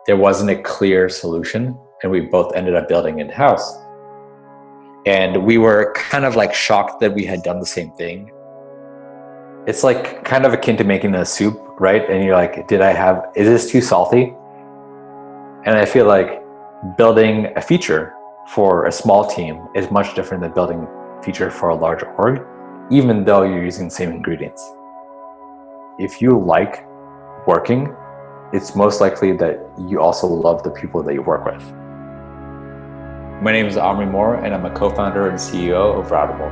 there wasn't a clear solution, and we both ended up building in-house. And we were kind of like shocked that we had done the same thing. It's like kind of akin to making a soup, right? And you're like, is this too salty? And I feel like building a feature for a small team is much different than building a feature for a large org, even though you're using the same ingredients. If you like working, it's most likely that you also love the people that you work with. My name is Omri Mor, and I'm a co-founder and CEO of Routable.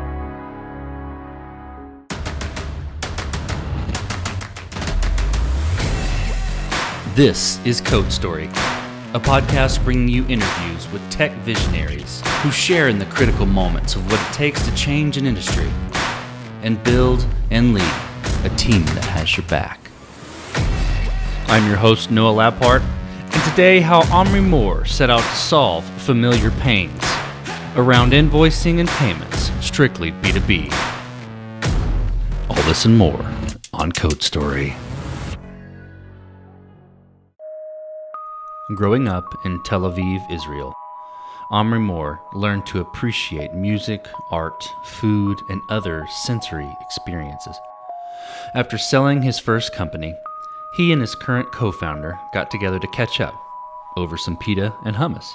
This is Code Story, a podcast bringing you interviews with tech visionaries who share in the critical moments of what it takes to change an industry and build and lead a team that has your back. I'm your host, Noah Lappart, and today how Omri Mor set out to solve familiar pains around invoicing and payments, strictly B2B. All this and more on Code Story. Growing up in Tel Aviv, Israel, Omri Mor learned to appreciate music, art, food, and other sensory experiences. After selling his first company, he and his current co-founder got together to catch up over some pita and hummus.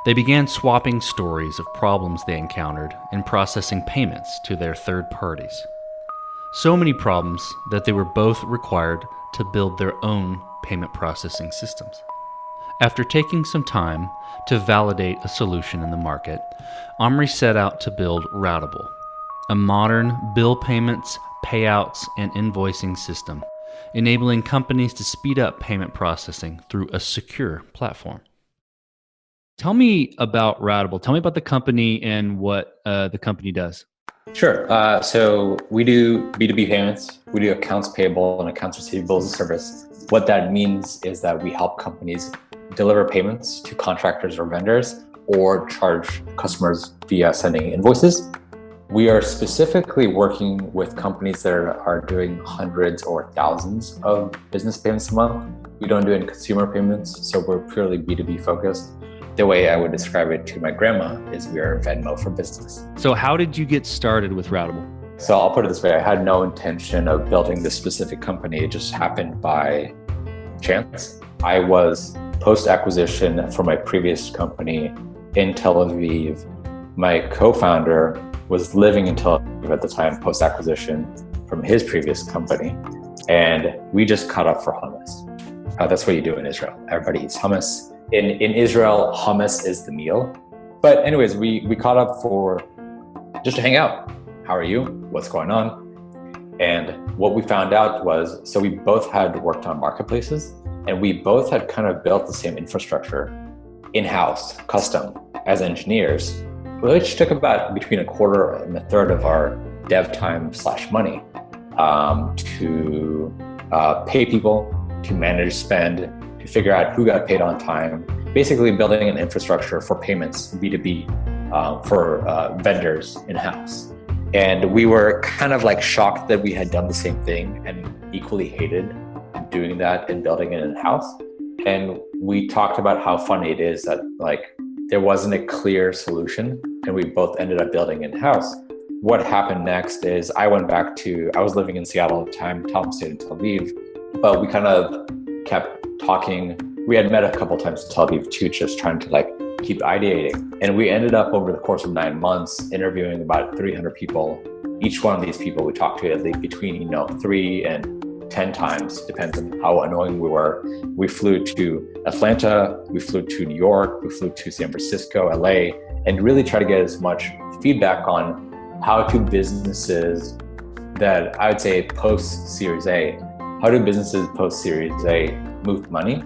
They began swapping stories of problems they encountered in processing payments to their third parties. So many problems that they were both required to build their own payment processing systems. After taking some time to validate a solution in the market, Omri set out to build Routable, a modern bill payments, payouts, and invoicing system, enabling companies to speed up payment processing through a secure platform. Tell me about Routable. Tell me about the company and what the company does. Sure. So we do B2B payments. We do accounts payable and accounts receivable as a service. What that means is that we help companies deliver payments to contractors or vendors or charge customers via sending invoices. We are specifically working with companies that are doing hundreds or thousands of business payments a month. We don't do any consumer payments, so we're purely B2B focused. The way I would describe it to my grandma is we are Venmo for business. So how did you get started with Routable? So I'll put it this way, I had no intention of building this specific company. It just happened by chance. I was post-acquisition for my previous company in Tel Aviv. My co-founder was living in Tel Aviv at the time, post-acquisition from his previous company. And we just caught up for hummus. That's what you do in Israel. Everybody eats hummus. In Israel, hummus is the meal. But anyways, we caught up for just to hang out. How are you? What's going on? And what we found out was, so we both had worked on marketplaces, and we both had kind of built the same infrastructure in-house, custom, as engineers, which took about between a quarter and a third of our dev time / money to pay people, to manage spend, to figure out who got paid on time, basically building an infrastructure for payments, B2B, for vendors in-house. And we were kind of like shocked that we had done the same thing and equally hated doing that and building it in-house. And we talked about how funny it is that like there wasn't a clear solution and we both ended up building in-house. What happened next is I was living in Seattle at the time, Tom stayed in Tel Aviv, but we kind of kept talking. We had met a couple times in Tel Aviv too, just trying to like keep ideating. And we ended up over the course of 9 months interviewing about 300 people. Each one of these people we talked to at least between 3 and 10 times, depends on how annoying we were. We flew to Atlanta, we flew to New York, we flew to San Francisco, LA, and really try to get as much feedback on how do businesses that I would say post-Series A, how do businesses post-Series A move money?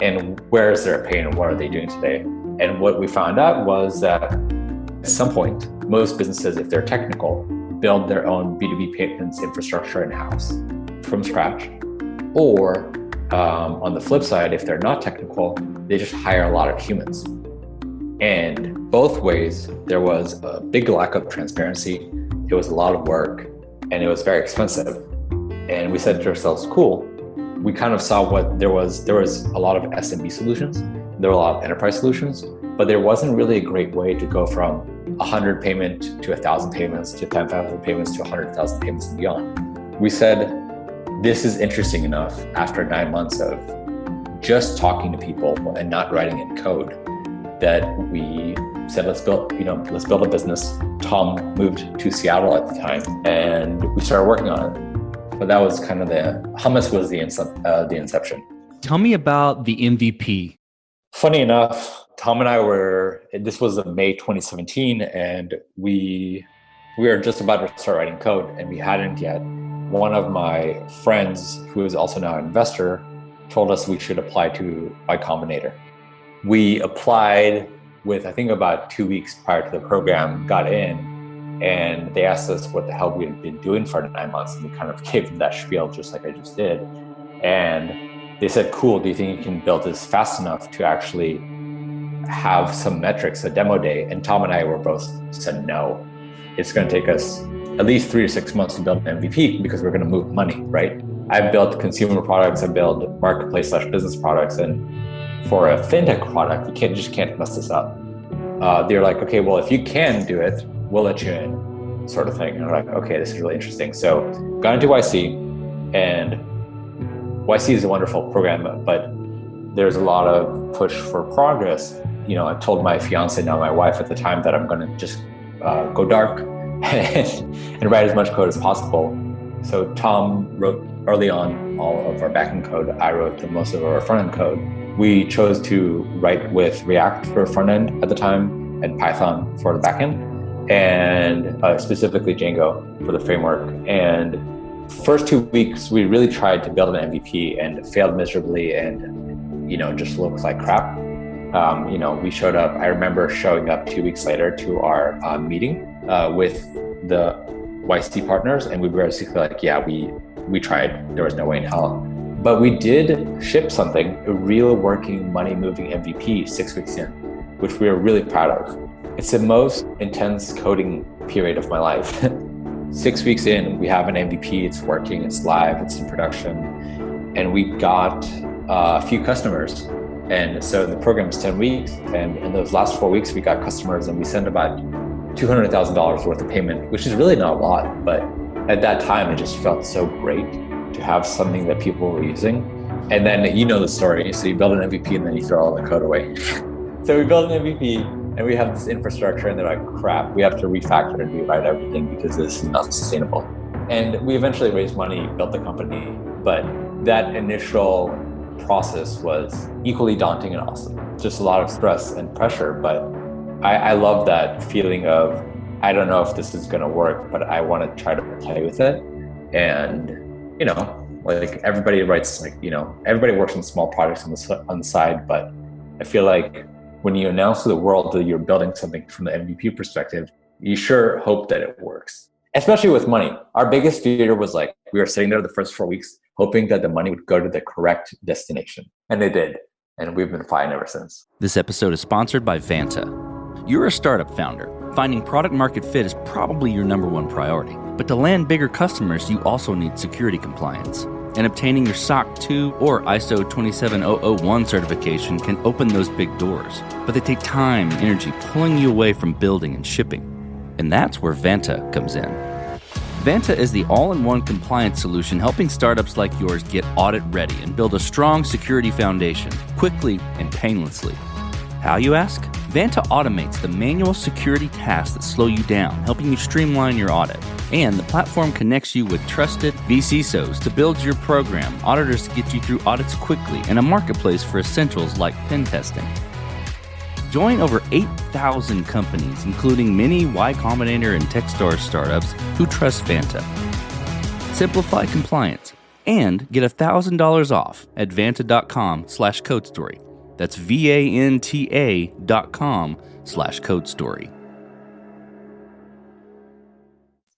And where is their pain and what are they doing today? And what we found out was that at some point, most businesses, if they're technical, build their own B2B payments infrastructure in-house from scratch. Or on the flip side, if they're not technical, they just hire a lot of humans. And both ways, there was a big lack of transparency. It was a lot of work and it was very expensive. And we said to ourselves, cool, we kind of saw what there was a lot of SMB solutions, there were a lot of enterprise solutions, but there wasn't really a great way to go from 100 payment to 1,000 payments to 10,000 payments to 100,000 payments and beyond. We said, this is interesting enough after 9 months of just talking to people and not writing in code that we said, let's build a business. Tom moved to Seattle at the time and we started working on it. But that was kind of hummus was the inception. Tell me about the MVP. Funny enough, Tom and I this was in May 2017, and we were just about to start writing code, and we hadn't yet. One of my friends, who is also now an investor, told us we should apply to Y Combinator. We applied with, I think, about 2 weeks prior to the program, got in, and they asked us what the hell we had been doing for 9 months, and we kind of gave them that spiel just like I just did. And they said, cool, do you think you can build this fast enough to actually have some metrics, a demo day? And Tom and I were both said, no, it's going to take us at least 3 to 6 months to build an MVP because we're going to move money, right? I've built consumer products, I've built marketplace/business products. And for a fintech product, you just can't mess this up. They're like, okay, well, if you can do it, we'll let you in, sort of thing. And I'm like, okay, this is really interesting. So got into YC, and YC is a wonderful program, but there's a lot of push for progress. I told my fiance, now my wife at the time, that I'm going to just go dark and write as much code as possible. So Tom wrote early on all of our backend code. I wrote most of our front-end code. We chose to write with React for front-end at the time and Python for the backend, and specifically Django for the framework. And first 2 weeks, we really tried to build an MVP and failed miserably, and just looked like crap. We showed up. I remember showing up 2 weeks later to our meeting with the YC partners, and we were basically like, yeah, we tried. There was no way in hell. But we did ship something, a real working money-moving MVP 6 weeks in, which we were really proud of. It's the most intense coding period of my life. 6 weeks in, we have an MVP, it's working, it's live, it's in production, and we got a few customers. And so the program is 10 weeks, and in those last 4 weeks, we got customers, and we sent about $200,000 worth of payment, which is really not a lot, but at that time, it just felt so great to have something that people were using. And then the story, so you build an MVP and then you throw all the code away. So we built an MVP, and we have this infrastructure, and they're like, crap, we have to refactor and rewrite everything because this is not sustainable. And we eventually raised money, built the company, but that initial process was equally daunting and awesome. Just a lot of stress and pressure, but I love that feeling of, I don't know if this is going to work, but I want to try to play with it. And, everybody writes, everybody works on small projects on the side, but I feel like when you announce to the world that you're building something from the MVP perspective, you sure hope that it works, especially with money. Our biggest fear was we were sitting there the first 4 weeks, hoping that the money would go to the correct destination. And they did. And we've been fine ever since. This episode is sponsored by Vanta. You're a startup founder. Finding product market fit is probably your number one priority. But to land bigger customers, you also need security compliance. And obtaining your SOC 2 or ISO 27001 certification can open those big doors. But they take time and energy, pulling you away from building and shipping. And that's where Vanta comes in. Vanta is the all-in-one compliance solution helping startups like yours get audit ready and build a strong security foundation quickly and painlessly. How, you ask? Vanta automates the manual security tasks that slow you down, helping you streamline your audit. And the platform connects you with trusted vCISOs to build your program, auditors to get you through audits quickly, and a marketplace for essentials like pen testing. Join over 8,000 companies, including many Y Combinator and Techstars startups who trust Vanta. Simplify compliance and get $1,000 off at vanta.com/codestory. That's VANTA.com/codestory.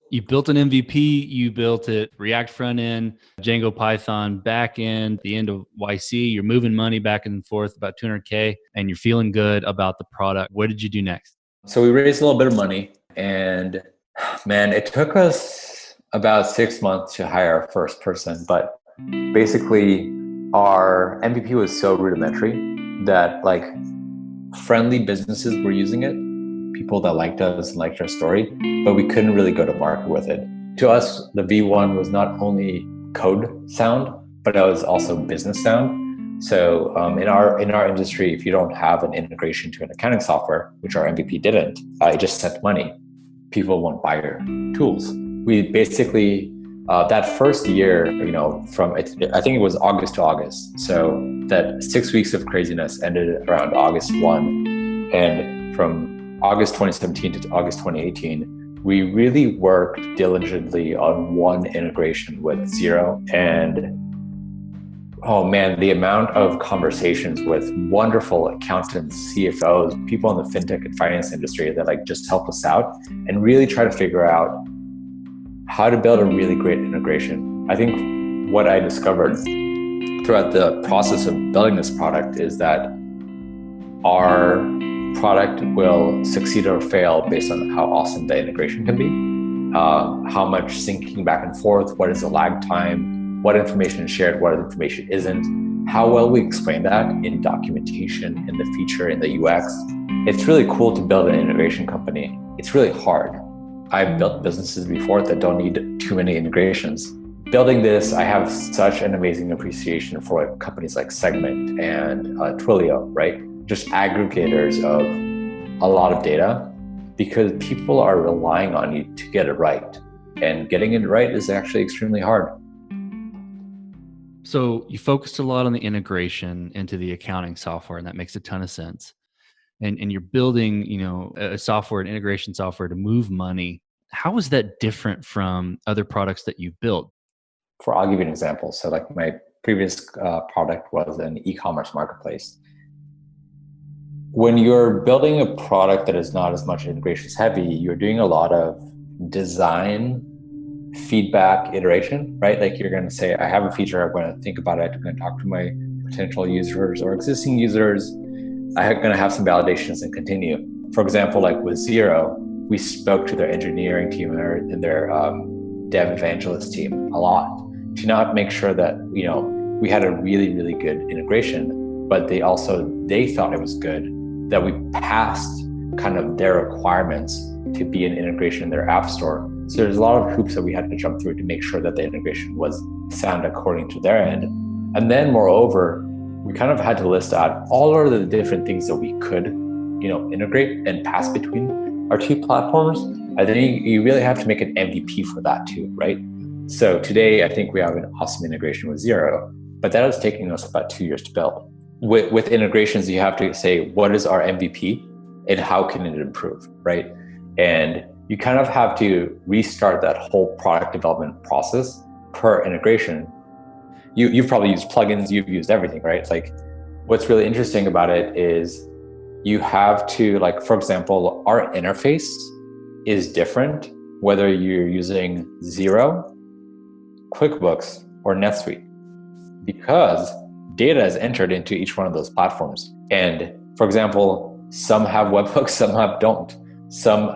You built an MVP, you built it React front end, Django Python back end, the end of YC, you're moving money back and forth about $200K, and you're feeling good about the product. What did you do next? So we raised a little bit of money, and man, it took us about 6 months to hire our first person, but basically our MVP was so rudimentary that like friendly businesses were using it, people that liked us and liked our story, but we couldn't really go to market with it. To us, the V1 was not only code sound, but it was also business sound. So in our industry, if you don't have an integration to an accounting software, which our MVP didn't, it just sent money, people won't buy your tools. We basically, that first year, I think it was August to August. So that 6 weeks of craziness ended around August 1. And from August 2017 to August 2018, we really worked diligently on one integration with Xero. And oh man, the amount of conversations with wonderful accountants, CFOs, people in the fintech and finance industry that like just help us out and really try to figure out how to build a really great integration. I think what I discovered throughout the process of building this product is that our product will succeed or fail based on how awesome the integration can be, how much syncing back and forth, what is the lag time, what information is shared, what information isn't, how well we explain that in documentation, in the feature, in the UX. It's really cool to build an integration company. It's really hard. I've built businesses before that don't need too many integrations. Building this, I have such an amazing appreciation for companies like Segment and Twilio, right? Just aggregators of a lot of data, because people are relying on you to get it right. And getting it right is actually extremely hard. So you focused a lot on the integration into the accounting software, and that makes a ton of sense. And you're building, a software, an integration software to move money. How is that different from other products that you've built? I'll give you an example. So like my previous product was an e-commerce marketplace. When you're building a product that is not as much integrations heavy, you're doing a lot of design, feedback, iteration, right? Like you're going to say, I have a feature, I'm going to think about it, I'm going to talk to my potential users or existing users, I'm going to have some validations and continue. For example, like with Xero, we spoke to their engineering team and their dev evangelist team a lot to not make sure that, we had a really, really good integration, but they thought it was good, that we passed kind of their requirements to be an integration in their app store. So there's a lot of hoops that we had to jump through to make sure that the integration was sound according to their end. And then moreover, we kind of had to list out all of the different things that we could, integrate and pass between our two platforms. I think you really have to make an MVP for that too, right? So today, I think we have an awesome integration with Xero, but that is taking us about 2 years to build. With integrations, you have to say, what is our MVP and how can it improve, right? And you kind of have to restart that whole product development process per integration. You've probably used plugins, you've used everything, right? It's like, what's really interesting about it is you have to, like, for example, our interface is different whether you're using Xero, QuickBooks, or NetSuite, because data is entered into each one of those platforms. And for example, some have webhooks, some don't. Some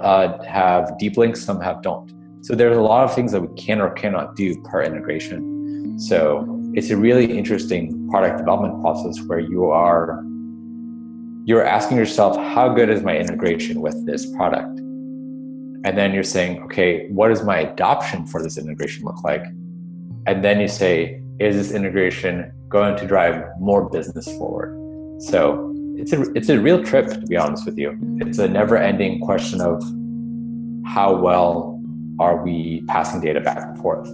have deep links, some don't. So there's a lot of things that we can or cannot do per integration. So it's a really interesting product development process where you're asking yourself, how good is my integration with this product? And then you're saying, okay, what does my adoption for this integration look like? And then you say, is this integration going to drive more business forward? So it's a real trip, to be honest with you. It's a never-ending question of how well are we passing data back and forth.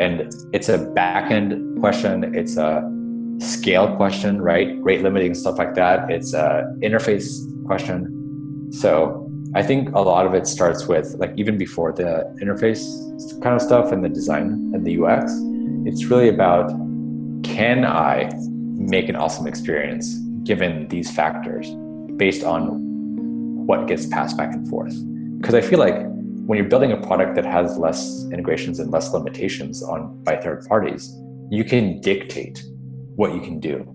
And it's a back-end question. It's a scale question, right? Rate limiting, stuff like that. It's a interface question. So I think a lot of it starts with, like, even before the interface kind of stuff and the design and the UX, it's really about, can I make an awesome experience given these factors based on what gets passed back and forth? Because I feel like when you're building a product that has less integrations and less limitations by third parties, you can dictate what you can do.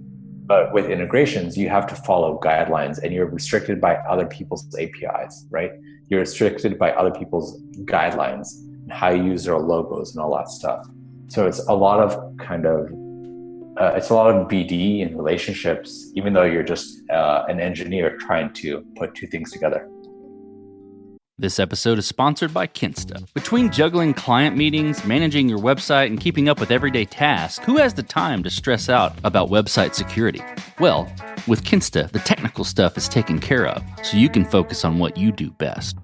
But with integrations, you have to follow guidelines, and you're restricted by other people's APIs, right? You're restricted by other people's guidelines and how you use their logos and all that stuff. So it's a lot of it's a lot of BD and relationships, even though you're just an engineer trying to put two things together. This episode is sponsored by Kinsta. Between juggling client meetings, managing your website, and keeping up with everyday tasks, who has the time to stress out about website security? Well, with Kinsta, the technical stuff is taken care of, so you can focus on what you do best.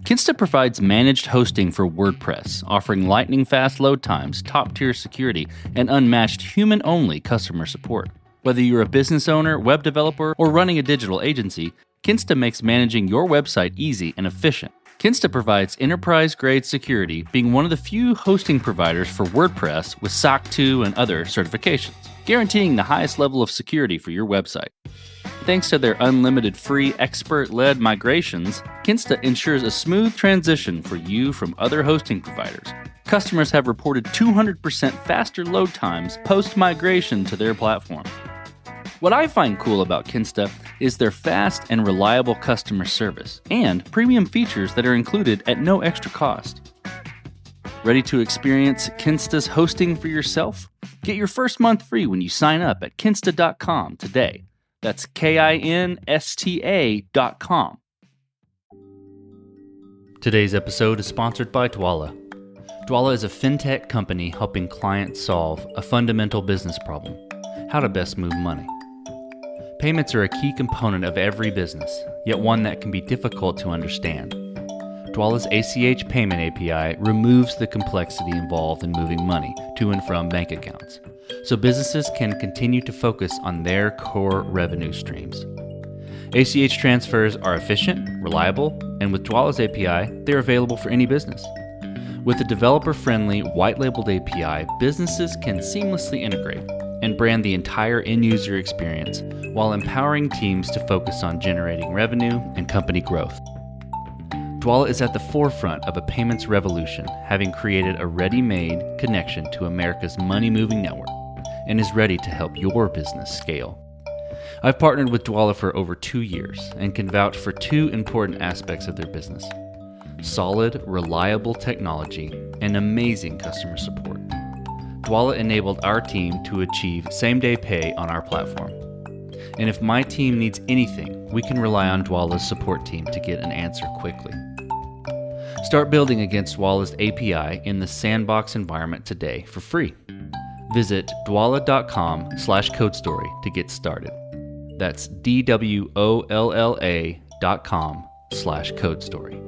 Kinsta provides managed hosting for WordPress, offering lightning-fast load times, top-tier security, and unmatched human-only customer support. Whether you're a business owner, web developer, or running a digital agency, Kinsta makes managing your website easy and efficient. Kinsta provides enterprise-grade security, being one of the few hosting providers for WordPress with SOC 2 and other certifications, guaranteeing the highest level of security for your website. Thanks to their unlimited free expert-led migrations, Kinsta ensures a smooth transition for you from other hosting providers. Customers have reported 200% faster load times post-migration to their platform. What I find cool about Kinsta is their fast and reliable customer service and premium features that are included at no extra cost. Ready to experience Kinsta's hosting for yourself? Get your first month free when you sign up at kinsta.com today. That's KINSTA.com. Today's episode is sponsored by Dwolla. Dwolla is a fintech company helping clients solve a fundamental business problem: how to best move money. Payments are a key component of every business, yet one that can be difficult to understand. Dwolla's ACH payment API removes the complexity involved in moving money to and from bank accounts, so businesses can continue to focus on their core revenue streams. ACH transfers are efficient, reliable, and with Dwolla's API, they're available for any business. With a developer-friendly, white-labeled API, businesses can seamlessly integrate and brand the entire end-user experience while empowering teams to focus on generating revenue and company growth. Dwolla is at the forefront of a payments revolution, having created a ready-made connection to America's money-moving network, and is ready to help your business scale. I've partnered with Dwolla for over 2 years and can vouch for two important aspects of their business: solid, reliable technology and amazing customer support. Dwolla enabled our team to achieve same-day pay on our platform. And if my team needs anything, we can rely on Dwolla's support team to get an answer quickly. Start building against Dwolla's API in the sandbox environment today for free. Visit dwolla.com/codestory to get started. That's DWOLLA.com/codestory.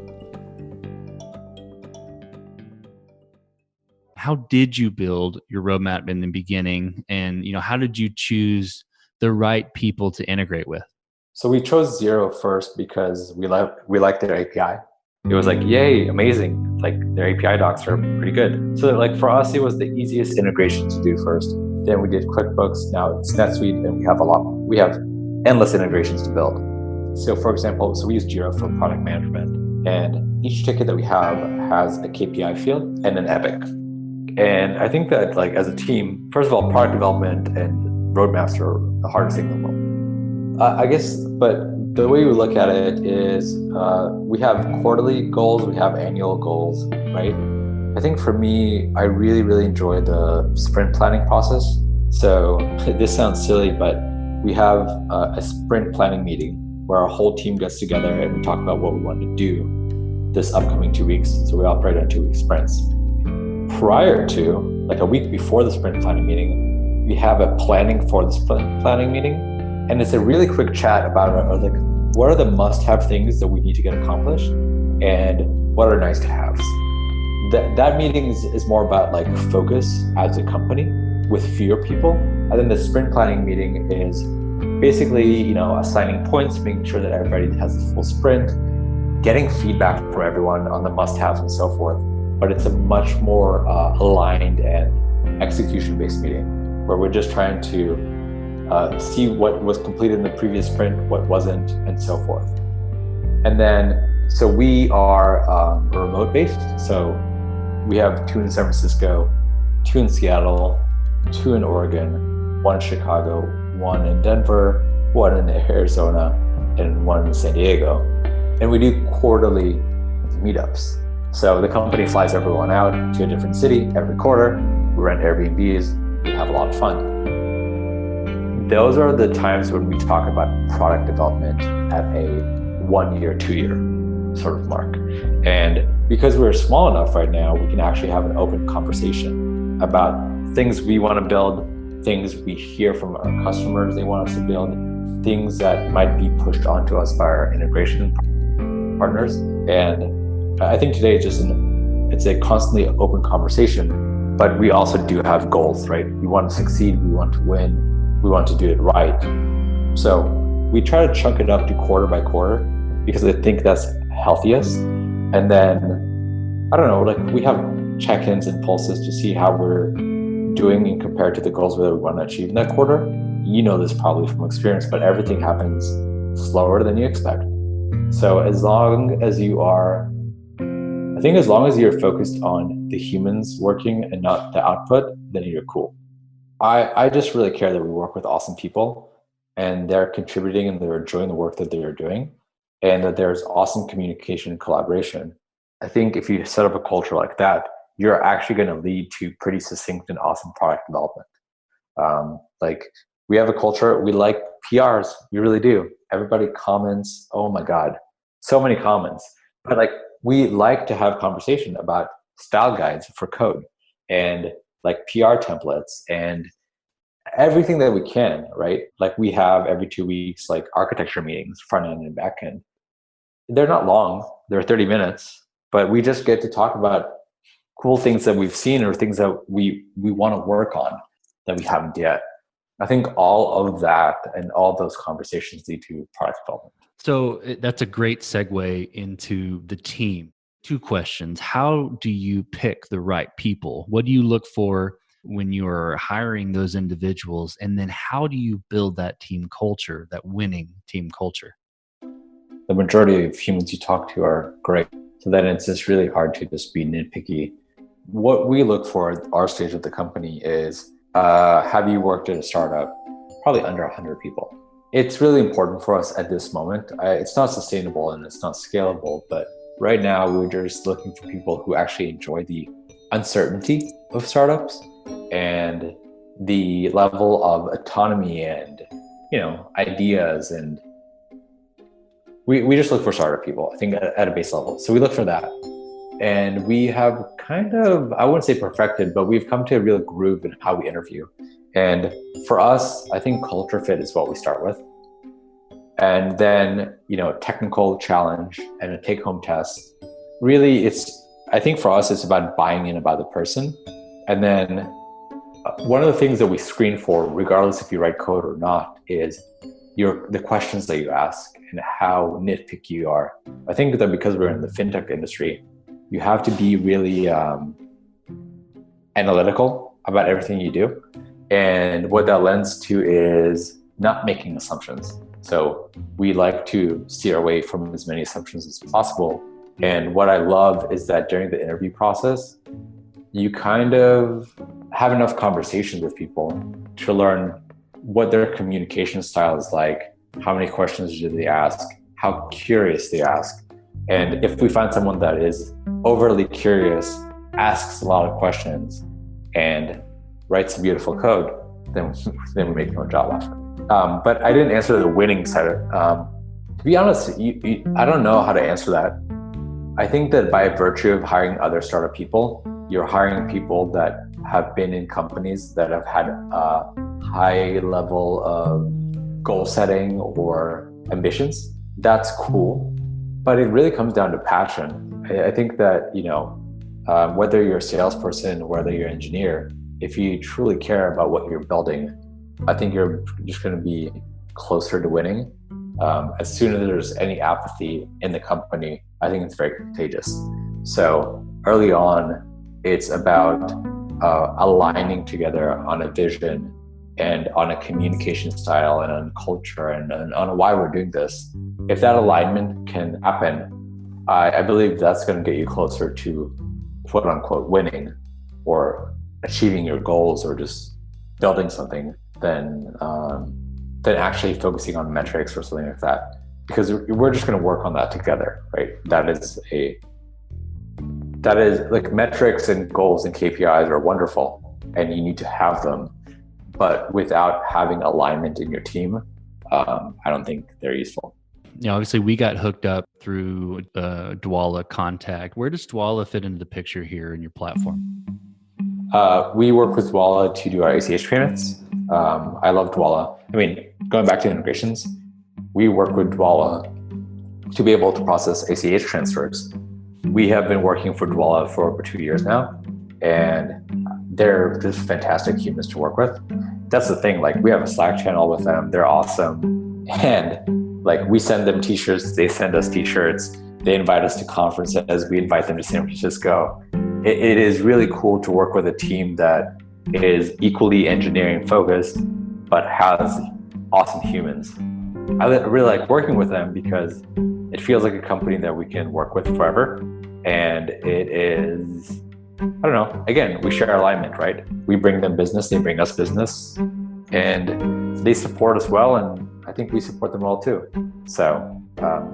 How did you build your roadmap in the beginning, and how did you choose the right people to integrate with? So we chose Xero first because we like their API. It was like, yay, amazing. Like their API docs are pretty good. So like for us, it was the easiest integration to do first. Then we did QuickBooks. Now it's NetSuite, and we have endless integrations to build. So for example, we use Jira for product management, and each ticket that we have has a KPI field and an epic. And I think that like as a team, first of all, product development and roadmaps are the hardest thing in the world. I guess, but the way we look at it is we have quarterly goals, we have annual goals, right? I think for me, I really, really enjoy the sprint planning process. So this sounds silly, but we have a sprint planning meeting where our whole team gets together and we talk about what we want to do this upcoming 2 weeks. So we operate on 2-week sprints. Prior to, like a week before the sprint planning meeting, we have a planning for the sprint planning meeting. And it's a really quick chat about like, what are the must-have things that we need to get accomplished and what are nice to haves. That meeting is more about like focus as a company with fewer people. And then the sprint planning meeting is basically, assigning points, making sure that everybody has the full sprint, getting feedback from everyone on the must-haves and so forth. But it's a much more aligned and execution-based meeting where we're just trying to see what was completed in the previous sprint, what wasn't, and so forth. And then, so we are remote-based. So we have 2 in San Francisco, 2 in Seattle, 2 in Oregon, 1 in Chicago, 1 in Denver, 1 in Arizona, and 1 in San Diego. And we do quarterly meetups. So the company flies everyone out to a different city every quarter. rent Airbnbs, we have a lot of fun. Those are the times when we talk about product development at a 1 year, 2 year sort of mark. And because we're small enough right now, we can actually have an open conversation about things we want to build, things we hear from our customers they want us to build, things that might be pushed onto us by our integration partners. And I think today it's a constantly open conversation, but we also do have goals, right? We want to succeed, we want to win, we want to do it right. So we try to chunk it up to quarter by quarter because I think that's healthiest. And then, I don't know, like we have check-ins and pulses to see how we're doing and compared to the goals that we want to achieve in that quarter. You know this probably from experience, but everything happens slower than you expect. So as long as you're focused on the humans working and not the output, then you're cool. I just really care that we work with awesome people and they're contributing and they're enjoying the work that they're doing and that there's awesome communication and collaboration. I think if you set up a culture like that, you're actually going to lead to pretty succinct and awesome product development. Like we have a culture, we like PRs, we really do. Everybody comments, oh my God, so many comments. But like we like to have conversation about style guides for code and like PR templates and everything that we can, right? Like we have every 2 weeks, like architecture meetings, front end and back end. They're not long, they're 30 minutes, but we just get to talk about cool things that we've seen or things that we want to work on that we haven't yet. I think all of that and all those conversations lead to product development. So that's a great segue into the team. 2 questions. How do you pick the right people? What do you look for when you're hiring those individuals? And then how do you build that team culture, that winning team culture? The majority of humans you talk to are great. So then it's just really hard to just be nitpicky. What we look for at our stage of the company is, have you worked at a startup? Probably under 100 people. It's really important for us at this moment. It's not sustainable and it's not scalable, but right now we're just looking for people who actually enjoy the uncertainty of startups and the level of autonomy and, ideas. And we just look for startup people, I think at a base level. So we look for that. And we have kind of, I wouldn't say perfected, but we've come to a real groove in how we interview. And for us, I think culture fit is what we start with. And then, technical challenge and a take-home test. Really, I think for us, it's about buying in about the person. And then one of the things that we screen for, regardless if you write code or not, is the questions that you ask and how nitpicky you are. I think that because we're in the fintech industry, you have to be really analytical about everything you do. And what that lends to is not making assumptions. So we like to steer away from as many assumptions as possible. And what I love is that during the interview process, you kind of have enough conversations with people to learn what their communication style is like, how many questions do they ask, how curious they ask. And if we find someone that is overly curious, asks a lot of questions, and writes a beautiful code, then we make no job after. But I didn't answer the winning side. To be honest, I don't know how to answer that. I think that by virtue of hiring other startup people, you're hiring people that have been in companies that have had a high level of goal setting or ambitions. That's cool, but it really comes down to passion. I think that, whether you're a salesperson, whether you're an engineer, if you truly care about what you're building, I think you're just going to be closer to winning. As soon as there's any apathy in the company, I think it's very contagious. So early on, it's about aligning together on a vision and on a communication style and on culture and on why we're doing this. If that alignment can happen, I believe that's going to get you closer to quote unquote winning or achieving your goals or just building something than actually focusing on metrics or something like that. Because we're just going to work on that together, right? That is like metrics and goals and KPIs are wonderful, and you need to have them. But without having alignment in your team, I don't think they're useful. Obviously we got hooked up through Dwala contact. Where does Dwala fit into the picture here in your platform? We work with Dwala to do our ACH payments. I love Dwala. I mean, going back to integrations, we work with Dwala to be able to process ACH transfers. We have been working for Dwala for over 2 years now, and they're just fantastic humans to work with. That's the thing, like we have a Slack channel with them. They're awesome. And like we send them t-shirts, they send us t-shirts, they invite us to conferences, we invite them to San Francisco. It is really cool to work with a team that is equally engineering focused, but has awesome humans. I really like working with them because it feels like a company that we can work with forever. And it is, I don't know, again, we share alignment, right? We bring them business, they bring us business, and they support us well, and I think we support them well too. So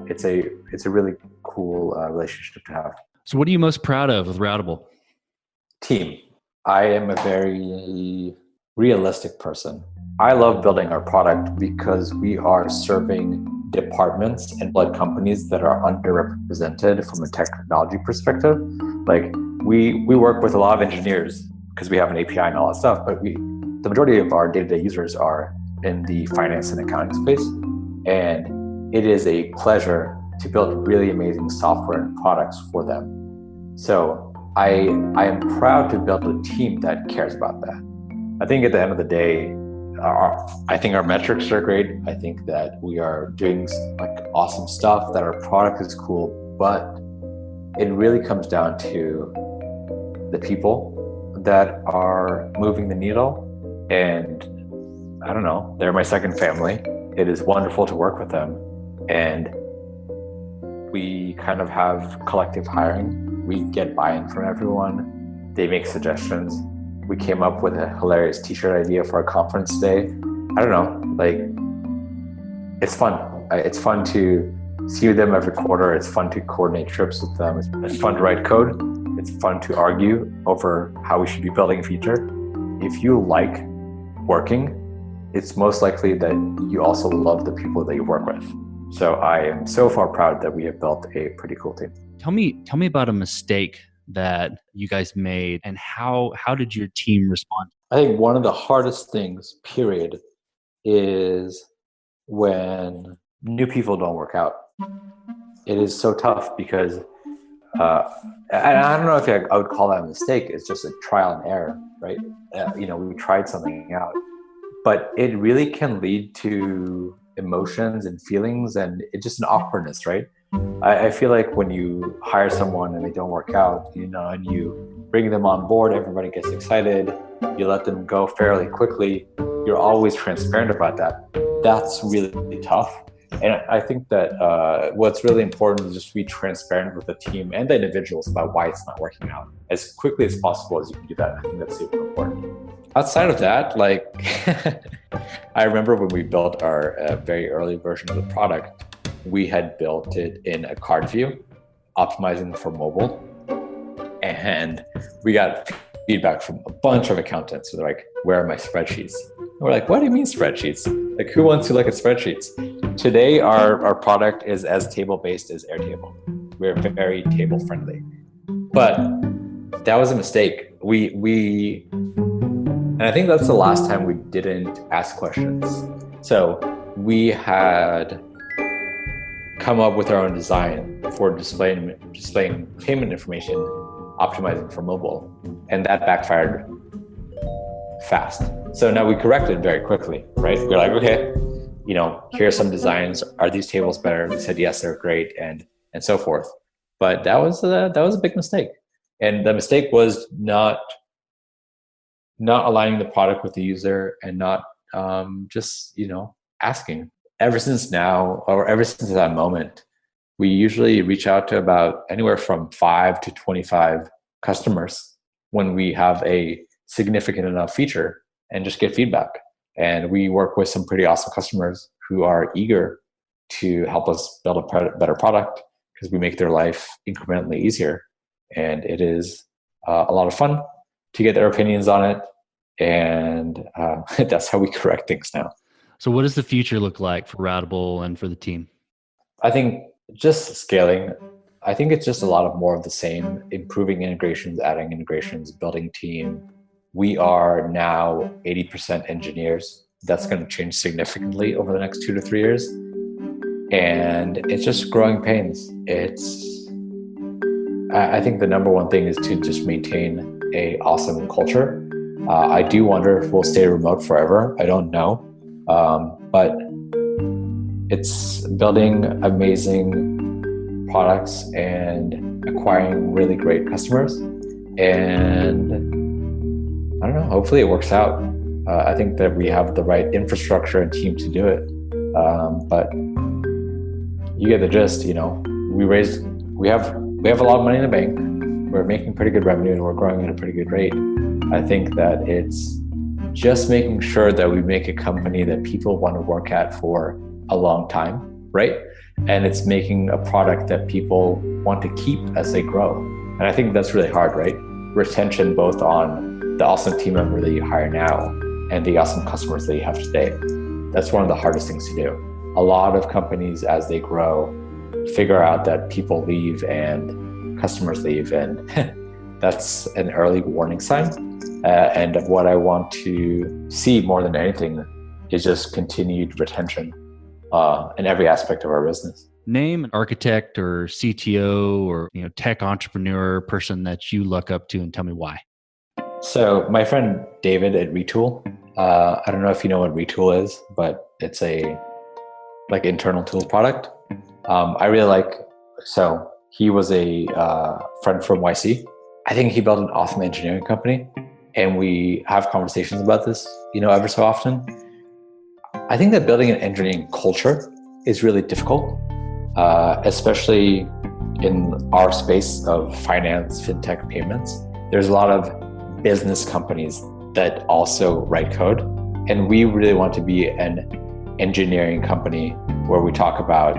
it's a really cool relationship to have. So what are you most proud of with Routable? Team. I am a very realistic person. I love building our product because we are serving departments and blood companies that are underrepresented from a technology perspective. Like we work with a lot of engineers because we have an API and all that stuff, but the majority of our day-to-day users are in the finance and accounting space. And it is a pleasure to build really amazing software and products for them. So I am proud to build a team that cares about that. I think at the end of the day, I think our metrics are great. I think that we are doing like awesome stuff, that our product is cool, but it really comes down to the people that are moving the needle. And I don't know, they're my second family. It is wonderful to work with them. And we kind of have collective hiring. We get buy-in from everyone. They make suggestions. We came up with a hilarious t-shirt idea for our conference today. I don't know, like, it's fun. It's fun to see them every quarter. It's fun to coordinate trips with them. It's fun to write code. It's fun to argue over how we should be building a feature. If you like working, it's most likely that you also love the people that you work with. So I am so far proud that we have built a pretty cool team. Tell me about a mistake that you guys made, and how did your team respond? I think one of the hardest things, period, is when new people don't work out. It is so tough because, I don't know if I would call that a mistake. It's just a trial and error, right? We tried something out, but it really can lead to emotions and feelings, and it's just an awkwardness, right? I feel like when you hire someone and they don't work out, and you bring them on board, everybody gets excited, you let them go fairly quickly, you're always transparent about that. That's really tough. And I think that what's really important is just be transparent with the team and the individuals about why it's not working out as quickly as possible as you can do that. I think that's super important. Outside of that, like, I remember when we built our very early version of the product, we had built it in a card view, optimizing for mobile. And we got feedback from a bunch of accountants. So they're like, where are my spreadsheets? And we're like, what do you mean spreadsheets? Like, who wants to look at spreadsheets? Today, our product is as table-based as Airtable. We're very table-friendly. But that was a mistake. And I think that's the last time we didn't ask questions. So we had come up with our own design for displaying payment information, optimizing for mobile, and that backfired fast. So now we corrected very quickly, right? We're like, okay, here are some designs. Are these tables better? We said yes, they're great, and so forth. But that was a big mistake, and the mistake was not aligning the product with the user and not just asking. Ever since that moment, we usually reach out to about anywhere from 5 to 25 customers when we have a significant enough feature and just get feedback. And we work with some pretty awesome customers who are eager to help us build a better product because we make their life incrementally easier. And it is a lot of fun to get their opinions on it. And that's how we correct things now. So what does the future look like for Routable and for the team? I think just scaling, I think it's just a lot of more of the same, improving integrations, adding integrations, building team. We are now 80% engineers. That's going to change significantly over the next 2 to 3 years. And it's just growing pains. I think the number one thing is to just maintain an awesome culture. I do wonder if we'll stay remote forever. I don't know. But it's building amazing products and acquiring really great customers. And I don't know, hopefully it works out. I think that we have the right infrastructure and team to do it. But you get the gist, we have a lot of money in the bank. We're making pretty good revenue and we're growing at a pretty good rate. I think that it's just making sure that we make a company that people want to work at for a long time, right? And it's making a product that people want to keep as they grow. And I think that's really hard, right? Retention, both on the awesome team member that you hire now and the awesome customers that you have today. That's one of the hardest things to do. A lot of companies, as they grow, figure out that people leave and customers leave, and that's an early warning sign. And what I want to see more than anything is just continued retention in every aspect of our business. Name an architect or CTO or tech entrepreneur person that you look up to and tell me why. So my friend David at Retool, I don't know if you know what Retool is, but it's a internal tools product. I really so he was a friend from YC. I think he built an awesome engineering company, and we have conversations about this, ever so often. I think that building an engineering culture is really difficult, especially in our space of finance, fintech, payments. There's a lot of business companies that also write code, and we really want to be an engineering company where we talk about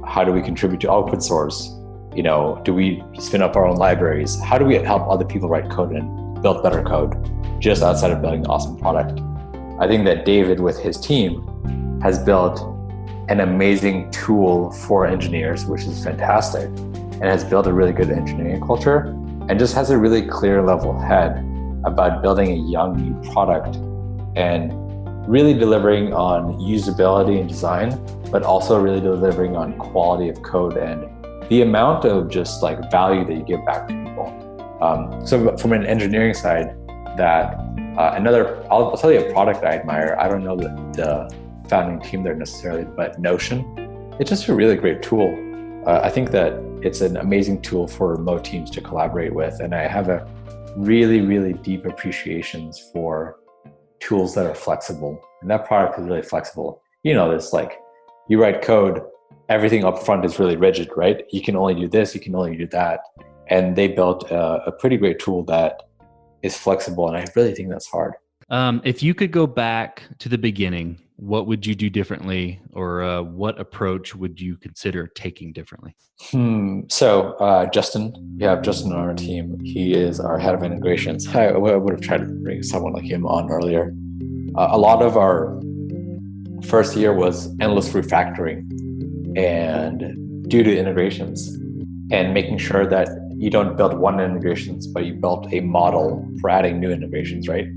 how do we contribute to open source? Do we spin up our own libraries? How do we help other people write code and build better code just outside of building an awesome product? I think that David with his team has built an amazing tool for engineers, which is fantastic, and has built a really good engineering culture and just has a really clear level head about building a young new product and really delivering on usability and design, but also really delivering on quality of code and the amount of just value that you give back to people. So from an engineering side, that I'll tell you a product I admire. I don't know the founding team there necessarily, but Notion, it's just a really great tool. I think that it's an amazing tool for remote teams to collaborate with. And I have a really, really deep appreciations for tools that are flexible. And that product is really flexible. This, you write code, everything up front is really rigid, right? You can only do this, you can only do that. And they built a pretty great tool that is flexible. And I really think that's hard. If you could go back to the beginning, what would you do differently, or what approach would you consider taking differently? So Justin, we have Justin on our team. He is our head of integrations. I would have tried to bring someone like him on earlier. A lot of our first year was endless refactoring and due to integrations, and making sure that you don't build one integrations, but you built a model for adding new integrations, right?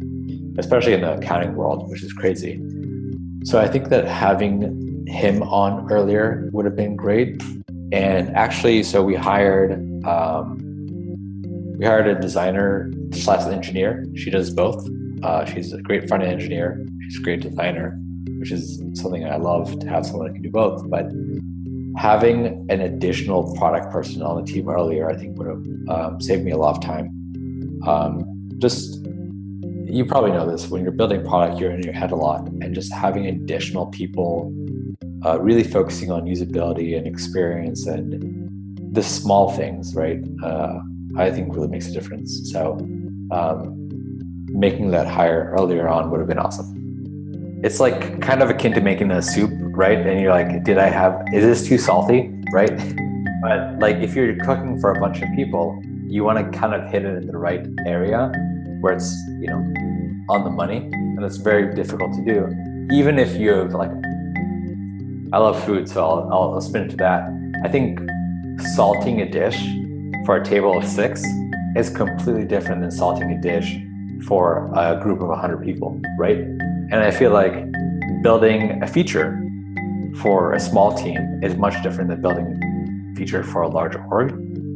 Especially in the accounting world, which is crazy. So I think that having him on earlier would have been great. And actually, so we hired a designer / engineer. She does both. She's a great front-end engineer. She's a great designer, which is something I love, to have someone that can do both. But having an additional product person on the team earlier, I think would have saved me a lot of time. You probably know this, when you're building product, you're in your head a lot, and just having additional people really focusing on usability and experience and the small things, right? I think really makes a difference. So making that hire earlier on would have been awesome. It's kind of akin to making a soup, right? And you're like, is this too salty, right? But if you're cooking for a bunch of people, you want to kind of hit it in the right area where it's, on the money, and it's very difficult to do. Even if you have I love food, so I'll spin it to that. I think salting a dish for a table of 6 is completely different than salting a dish for a group of 100 people, right? And I feel like building a feature for a small team is much different than building a feature for a large org,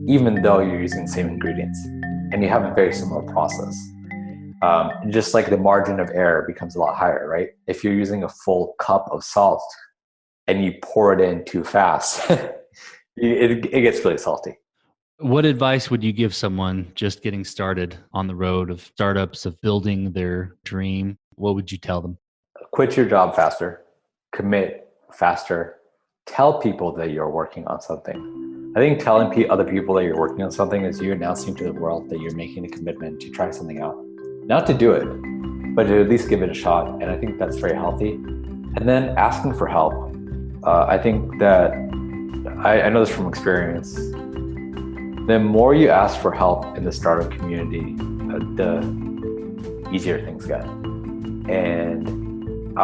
even though you're using the same ingredients and you have a very similar process. Just like the margin of error becomes a lot higher, right? If you're using a full cup of salt and you pour it in too fast, it gets really salty. What advice would you give someone just getting started on the road of startups, of building their dream? What would you tell them? Quit your job faster, commit faster, tell people that you're working on something. I think telling other people that you're working on something is you announcing to the world that you're making a commitment to try something out. Not to do it, but to at least give it a shot. And I think that's very healthy. And then asking for help. I think that, I know this from experience, the more you ask for help in the startup community, the easier things get. And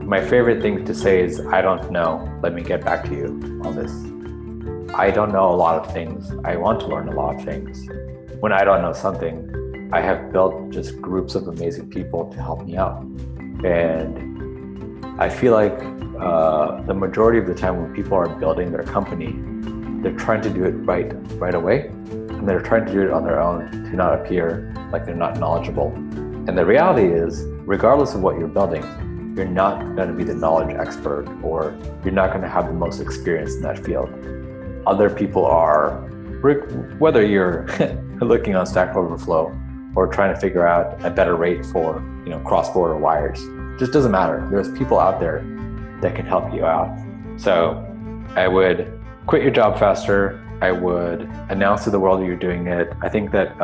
my favorite thing to say is, I don't know, let me get back to you on this. I don't know a lot of things. I want to learn a lot of things. When I don't know something, I have built just groups of amazing people to help me out. And I feel like the majority of the time when people are building their company, they're trying to do it right away. And they're trying to do it on their own to not appear like they're not knowledgeable. And the reality is, regardless of what you're building, you're not going to be the knowledge expert, or you're not going to have the most experience in that field. Other people are, whether you're looking on Stack Overflow or trying to figure out a better rate for cross-border wires, it just doesn't matter. There's people out there that can help you out. So I would quit your job faster. I would announce to the world that you're doing it. I think that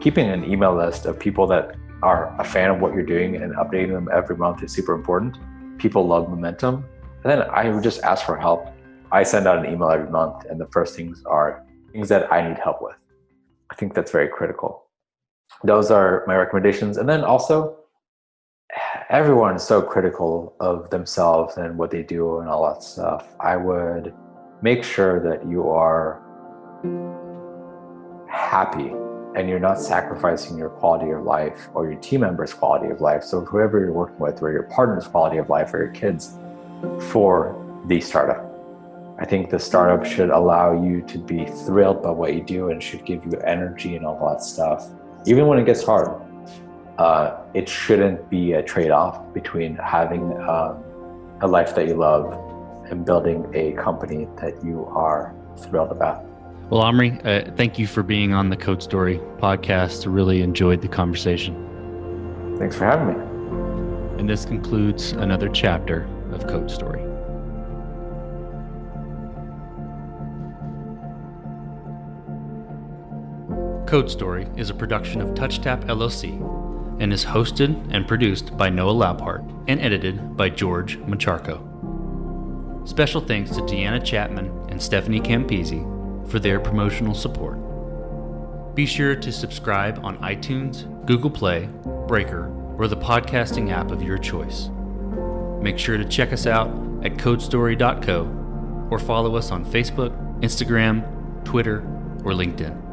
keeping an email list of people that are a fan of what you're doing and updating them every month is super important. People love momentum. And then I would just ask for help. I send out an email every month, and the first things are things that I need help with. I think that's very critical. Those are my recommendations. And then also, everyone is so critical of themselves and what they do and all that stuff. I would make sure that you are happy and you're not sacrificing your quality of life or your team members' quality of life. So whoever you're working with, or your partner's quality of life, or your kids, for the startup. I think the startup should allow you to be thrilled by what you do and should give you energy and all that stuff. Even when it gets hard, it shouldn't be a trade-off between having a life that you love and building a company that you are thrilled about. Well, Omri, thank you for being on the Code Story podcast. I really enjoyed the conversation. Thanks for having me. And this concludes another chapter of Code Story. Code Story is a production of TouchTap LLC and is hosted and produced by Noah Laupart and edited by George Macharko. Special thanks to Deanna Chapman and Stephanie Campisi for their promotional support. Be sure to subscribe on iTunes, Google Play, Breaker, or the podcasting app of your choice. Make sure to check us out at codestory.co or follow us on Facebook, Instagram, Twitter, or LinkedIn.